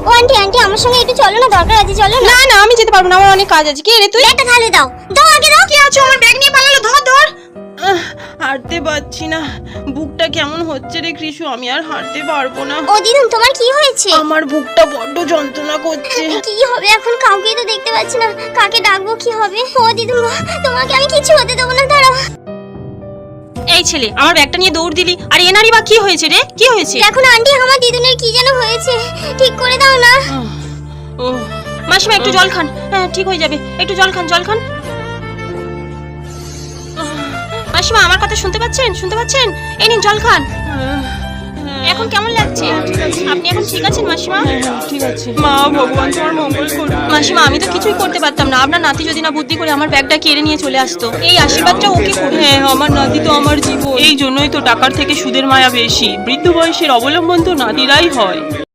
ও aunty aunty আমার সঙ্গে একটু চলো না, দরকার আছে, চলো না। না না আমি যেতে পারবো না, আমার অনেক কাজ আছে। কে রে তুই? একটা থালে দাও, দাও আগে দাও। কি আছো? আমার ব্যাগ নিয়ে পালালো, ধর ধর। হাঁটতে পারছি না, বুকটা কেমন হচ্ছে রে কৃষু, আমি আর হাঁটতে পারবো না। ও দিদুন তোমার কি হয়েছে? আমার বুকটা বড্ড যন্ত্রণা করছে। কি হবে এখন, কাউকে তো দেখতে পাচ্ছি না, কাকে ডাকবো, কি হবে? ও দিদুন তোমাকে আমি কিছু হতে দেবো না, দাঁড়াও। এই ছেলে, আমার ব্যাগটা নিয়ে দৌড় দিলি, আর এনারই বা কি হয়েছে রে? কি হয়েছে? দেখো না আন্টি, আমার দিদুনের কি যেন হয়েছে, ঠিক করে দাও না। ও মাসিমা একটু জল খান, হ্যাঁ ঠিক হয়ে যাবে, একটু জল খান, জল খান। মাসিমা আমার কথা শুনতে পাচ্ছেন? শুনতে পাচ্ছেন? এই নিন জল খান। এখন কেমন লাগছে? আপনি এখন ঠিক আছেন মাসিমা? ঠিক আছে। মা ভগবান তোমার মঙ্গল করুন। মাসিমা আমি তো কিছুই করতে পারতাম না, আপনার নাতি যদি না বুদ্ধি করে আমার ব্যাগটা কেড়ে নিয়ে চলে আসতো, এই আশীর্বাদটা ওকে করুন। হ্যাঁ আমার নাতি তো আমার জীবন, এই জন্যই তো টাকার থেকে সুদের মায়া বেশি। বৃদ্ধ বয়সের অবলম্বন তো নাতিরাই হয়।